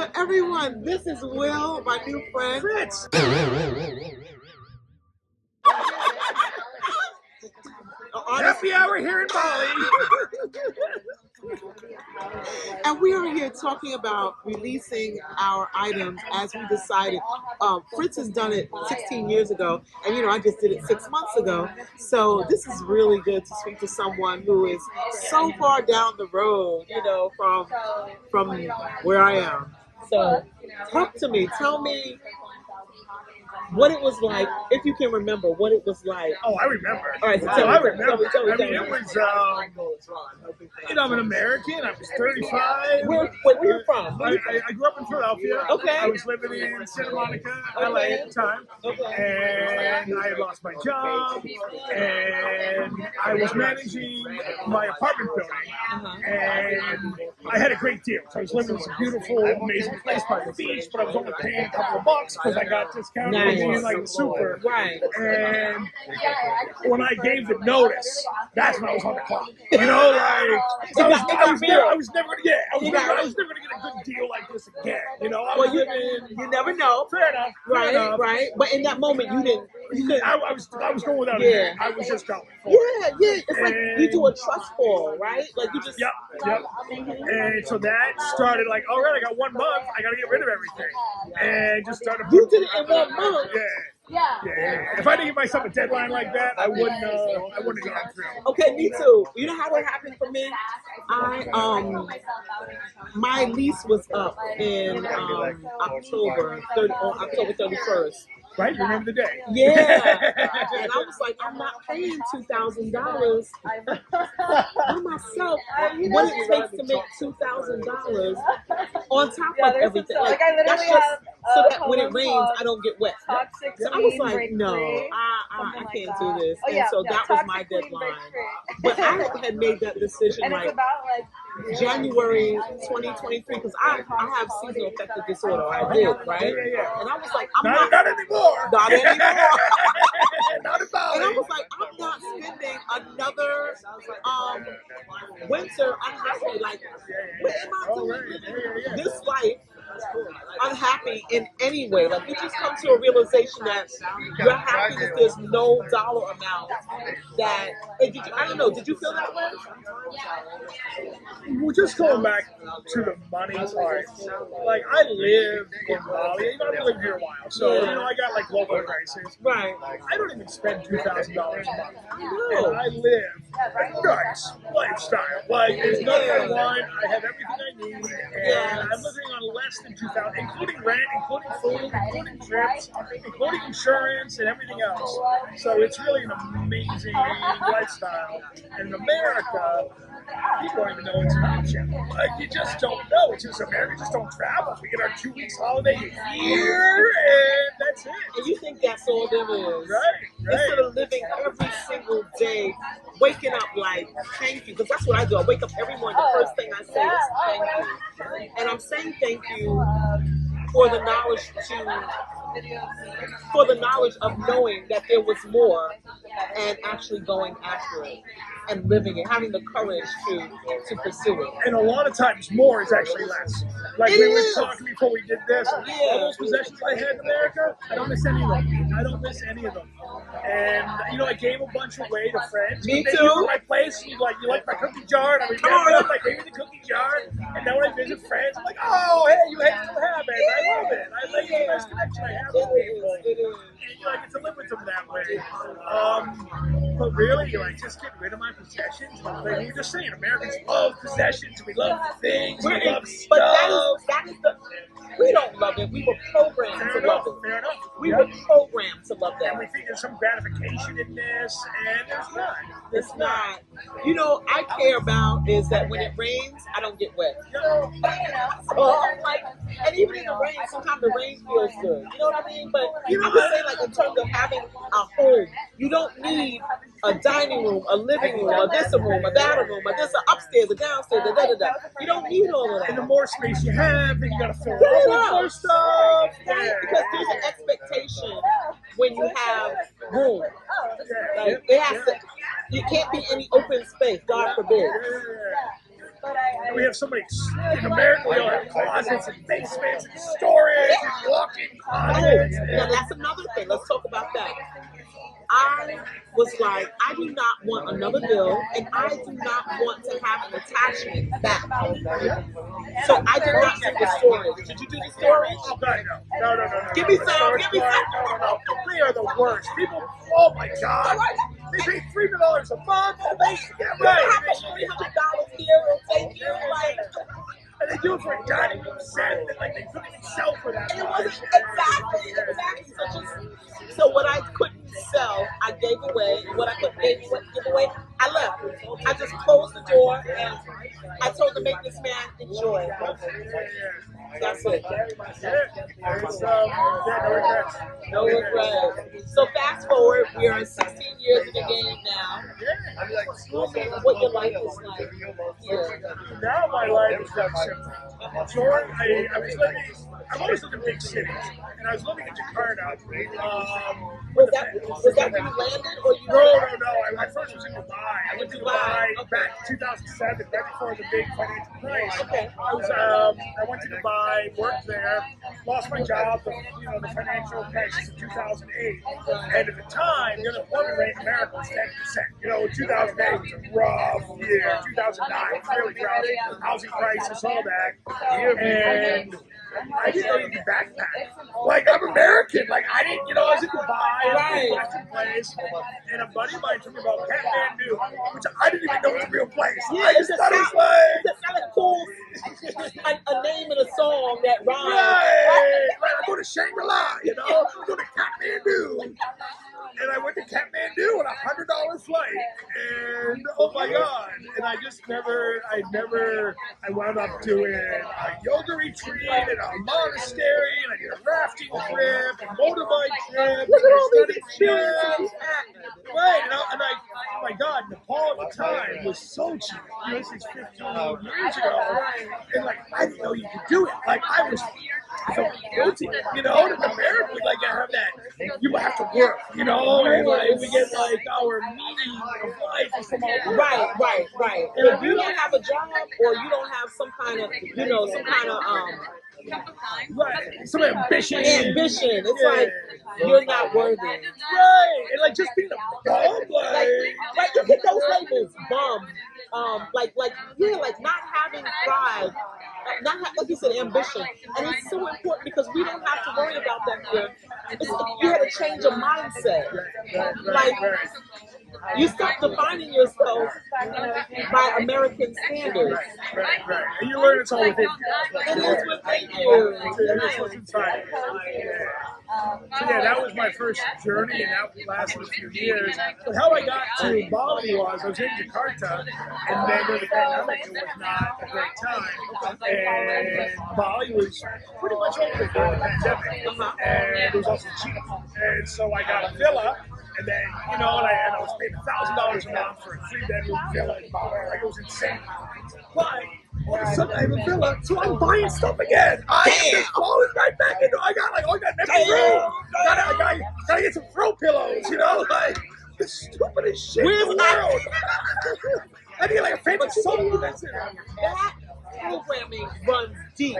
Hello, everyone. This is Will, my new friend. Fitz. Happy hour here in Bali. And we are here talking about releasing our items as we decided. Fritz has done it 16 years ago, and I just did it 6 months ago. So this is really good to speak to someone who is so far down the road, from where I am. So talk to me. Tell me what it was like, if you can remember what it was like. Oh, I remember. All right, so I remember. Tell me. It was, I'm an American. I was 35. Where are you from? I grew up in Philadelphia. Okay. I was living in Santa Monica, LA at the time. Okay. And I had lost my job. And I was managing my apartment building. And I had a great deal. So I was living in this beautiful, amazing place by the beach, but I was only paying a couple of bucks because I got discounted. Nice. Like super. Right. And when I gave the notice, that's when I was on the clock. I was never gonna get a good deal like this again. You never know. Fair enough. Right. But in that moment, you didn't. I was going without Yeah. it. I was just going. Yeah. It's like you do a trust fall, right? Like you just. Yep. And so that started like, all right, I got 1 month. I got to get rid of everything, and just started. You did it in 1 month. Yeah. If I didn't give myself a deadline like that, I wouldn't have gone through. Okay, me too. You know how it happened for me? My lease was up in October 31st. Right? You remember the day? Yeah. And I was like, I'm not paying $2,000 by myself. What it takes to make $2,000 on top of everything. Like I literally that's just have so that when it rains, I don't get wet. Toxic So I was like, break no, free, I can't like do that. this. Oh, yeah, And so yeah, that was my toxic clean, deadline. break But I had made that decision and like it's about like January 2023 because I have seasonal affective disorder. I did, right? Yeah. And I was like, not anymore. Not anymore. Not about And I was like, I'm not spending another winter unhappy. Like, what am I doing living this life unhappy in any way? Like, you just come to a realization that your happiness, there's no dollar amount that, I don't know, did you feel that way? Well, just going back to the money part, like I live in Bali. I've lived here a while, so I got like local prices. Right. I don't even spend $2,000 a month. I know. And I live a nice lifestyle. Like there's nothing I want. I have everything I need, and I'm living on less than $2,000, including rent, including food, including trips, including insurance, and everything else. So it's really an amazing lifestyle. And in America, people don't even know it's an option. Like, you just don't know. It's just Americans just don't travel. We get our 2 weeks holiday a year, and that's it. And you think that's all there is. Right. Instead of living every single day, waking up like, thank you, because that's what I do. I wake up every morning, the first thing I say is thank you. And I'm saying thank you for the knowledge of knowing that there was more and actually going after it and living it, having the courage to pursue it. And a lot of times more is actually less. Like we were talking before we did this, all those possessions I had in America, I don't miss any of them. And I gave a bunch away to friends. Me They too. were my place, you like my cookie jar, and I remember I gave you the cookie jar, and now when I visit friends, I'm like, oh hey, you still have it. I love it. I like the nice connection I have with people. It is. And I get to live with them that way. But really, just get rid of my possessions. Like we were just saying, Americans love possessions. We love things. We love stuff. But that is we don't love it. We were programmed to love it. Fair enough. We were programmed to love that. And we think there's some gratification in this, and there's not. It's not. I care about is that when it rains, I don't get wet. And even in the rain, sometimes the rain feels good. You know what I mean? But I'm just saying, in terms of having a home, you don't need a dining room, a living room, a this room, a that room, a this, a upstairs, a downstairs, a da-da-da. You don't need all of that. And the more space you have, then you gotta fill it up with more stuff. Right? Because there's an expectation when you have room. It has to. It can't be any open space. God forbid. But I And we have so many, in America, we all have closets and basements and storage and walk-in closets. Now that's another thing. Let's talk about that. I was like, I do not want another bill, and I do not want to have an attachment back. So I did not do the storage. Did you do the storage? Oh, God, no. Give me some. No. They are the worst. People, oh my God. They pay $300 a month. And they get right. How much $300 here will take you? Like, and they do it for a dining room set that like they couldn't even sell for that. It wasn't exactly. So what I couldn't sell, I gave away. And what I couldn't give away, I left. I just closed the door and I told the maintenance man, enjoy. That's it. No regrets. So fast forward, we are 16 years in the game now. What your life is like. Now my life is very simple. I've always lived in big cities, and I was living in Jakarta. Was that when you landed, or you? No. I first was in Dubai. I went to Dubai back in 2007, right before the big financial crisis. Okay. I went to Dubai, worked there, lost my job, the financial crisis in 2008, and at the time, the unemployment rate in America was 10%. 2008 was a rough year. 2009 was really rough. Housing crisis, all that, and I didn't know you could backpack. Like, I'm American. Like, I didn't, I was in Dubai, Right. a Western place, and a buddy of mine told me about Kathmandu, which I didn't even know was a real place. Yeah, I just thought it was like... It's kind of cool, a name in a song that rhymes. Right. I go to Shangri-La, I go to Kathmandu. And I went to Kathmandu on a $100 flight, and oh my God! And I wound up doing a yoga retreat and a monastery, and I did a rafting trip, and motorbike trip. Look at all these experiences. experiences. Right, and oh my God, Nepal at the time was so cheap. This is 15 years ago, and I didn't know you could do it. I felt guilty, in America, we have that. You have to work, and we get our meaning of life from our work. Right. And if you don't have a job or you don't have some kind of some ambition. It's like you're not worthy. Right, and just being a bum, you get those labels, bum, not having pride. Like you said, ambition. And it's so important because we don't have to worry about that here. You had to change your mindset. You stop defining yourself by American standards. Right. And you learn it's all within you. It is within you. It's what's inside. So that was my first journey, and that lasted a few years. But how I got to Bali was I was in Jakarta, and then during the pandemic, it was not a great time. And Bali was pretty much over during the pandemic, and it was also cheap. And so I got a villa. And then, and I was paying $1,000 a month for a 3-bedroom villa in Bali. It was insane. But all of a sudden, I have a villa, so I'm buying stuff again. I am just falling right back into. I got an empty room. Gotta get some throw pillows. The stupidest shit in the world. I need a fancy sofa. That's it. That programming runs deep,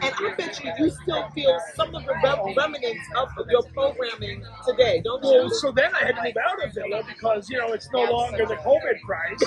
and I bet you still feel some of the remnants of your programming today, don't you? Well, so then I had to move out of villa because it's no longer the COVID price,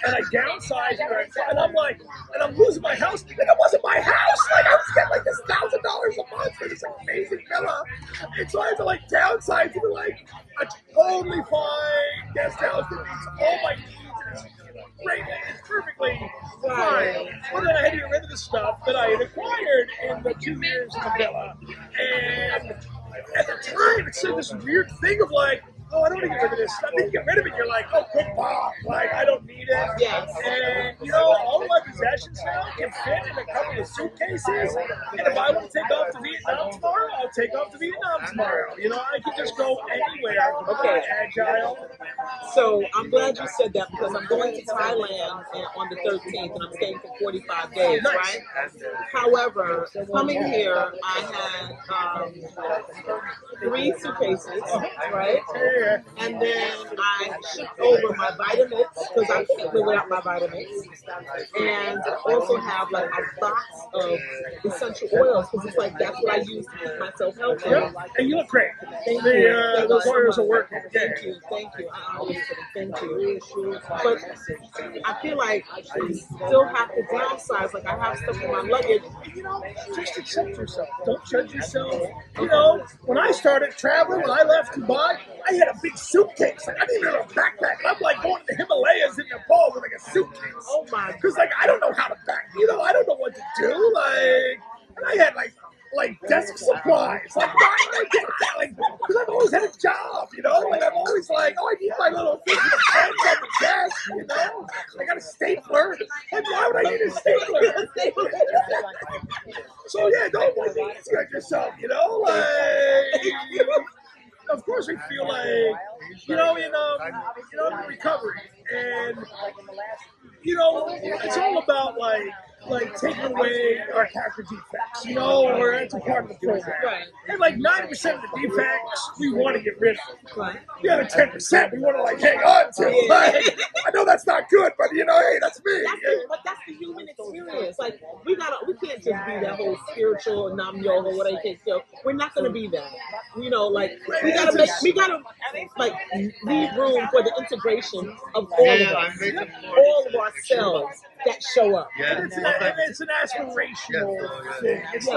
and I downsized it, and I'm losing my house. It wasn't my house. I was getting this $1,000 a month for this amazing villa, and so I had to downsize to a totally fine guest house that meets all my needs. Great, it's perfectly fine. But then I had to get rid of the stuff that I had acquired in the 2 years in the villa. And at the time, it said this weird thing of I don't want to get rid of this stuff. Then you get rid of it, you're oh, goodbye. I don't need it. Yes. And, all of my possessions now can fit in a couple of suitcases. And if I want to take off to Vietnam tomorrow, I'll take off to Vietnam tomorrow. I can just go anywhere. Okay. Agile. So I'm glad you said that because I'm going to Thailand on the 13th and I'm staying for 45 days, right? However, coming here, I had 3 suitcases, right? And then I shipped over my vitamins because I can't live without my vitamins. And also have like a box of essential oils because it's like that's what I use to keep myself healthy. Yep. And you look great. Thank you. Those oils are working. Thank you. I always say thank you. But I feel like you still have to downsize. Like I have stuff in my luggage. You know, just accept yourself. Don't judge yourself. You know, when I started traveling, when I left Dubai, I had a big suitcase. Like I didn't even have a backpack. I'm like going to the Himalayas in Nepal with like a suitcase. Oh my! Because like I don't know how to back. You know, I don't know what to do. Like, and I had like desk supplies, because I've always had a job, you know, like I'm always like, oh, I need my little thing to pens on the desk, you know, I got a stapler, like why would I need a stapler? So yeah, don't be easy on yourself, you know, like, of course we feel like, you know, in recovery, and you know, it's all about like taking away our character defects, you know, or that's a part of the program. Right. And like 90% of the defects we want to get rid of. Right. The other 10% we want to like hang on to. Yeah. Like, I know that's not good, but you know, hey, that's me. But that's the human experience. Like we can't just be that whole spiritual nam yoga, whatever you can. We're not gonna be that. You know, like we gotta like leave room for the integration of all of us, all of ourselves that show up. And it's an aspirational thing. It's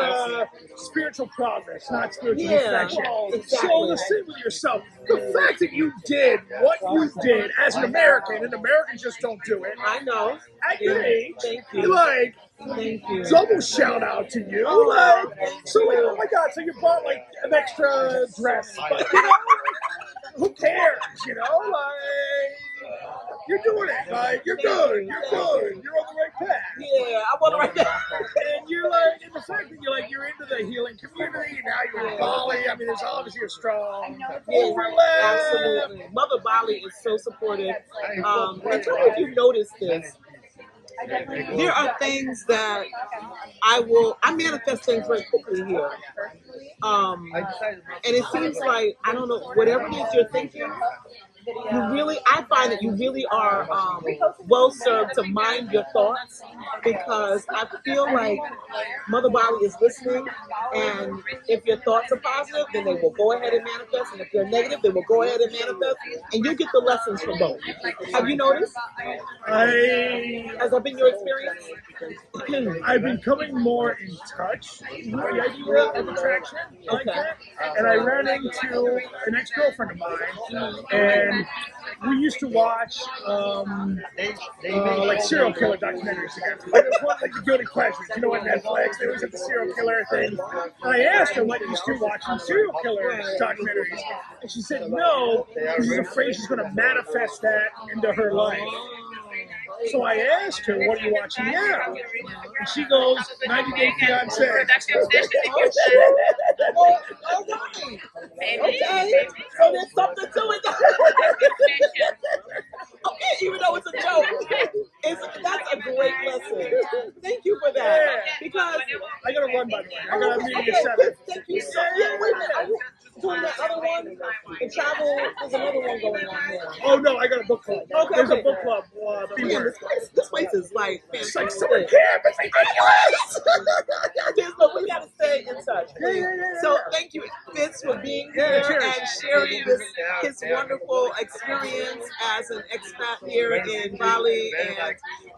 spiritual progress, not spiritual perfection. Exactly. So to sit with yourself, the fact that you did what you did as an American, and Americans just don't do it. I know. At your age, Thank you. like, Thank you. double shout out to you. Like, so like, oh my God, so you bought like an extra dress, but you know, who cares? You know, like, you're doing it. Like, you're good. You're good. You're on the right path. Yeah, I'm on the right path. And you're like, and the fact that you're into the healing community. Now you're in Bali. I mean, there's obviously a strong overlap. Absolutely. Mother Bali is so supportive. And tell me if you've noticed this. There are things that I manifest things very quickly here. And it seems like, I don't know, whatever it is you're thinking, I find that you really are well served to mind your thoughts because I feel like Mother Bali is listening, and if your thoughts are positive, then they will go ahead and manifest, and if they're negative, they will go ahead and manifest, and you'll get the lessons from both. Have you noticed? Has that been your experience? I've been coming more in touch with the idea of attraction like that. And I ran into an ex-girlfriend of mine, and we used to watch like serial killer documentaries together. Like it was one like the Guilty Pleasures, you know, on Netflix. They always have the serial killer thing. And I asked her, like, you still watching serial killer documentaries? And she said no, because she's afraid she's going to manifest that into her life. So I asked her, what are you watching now? And she goes, 90 Day Fiance. All right. Okay. So there's something to it. Okay, even though it's a joke, that's a great lesson. Thank you for that. Yeah. Because I gotta run, by the way. I got a meeting at 7. Thank you so much. Wait a minute. Are you doing that other one? The travel, there's another one going on there. Oh no, I got a book club. Okay, There's a book club. Man, this place is like It's fantastic. like summer camp. It's ridiculous. But we got to stay in touch. Yeah. So thank you, Fitz, for being here cheers. and sharing his wonderful experience as an expat here in Bali.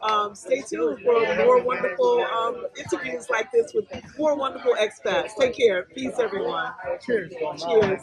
And stay tuned for more wonderful interviews like this with more wonderful expats. Take care. Peace, everyone. Cheers. Cheers.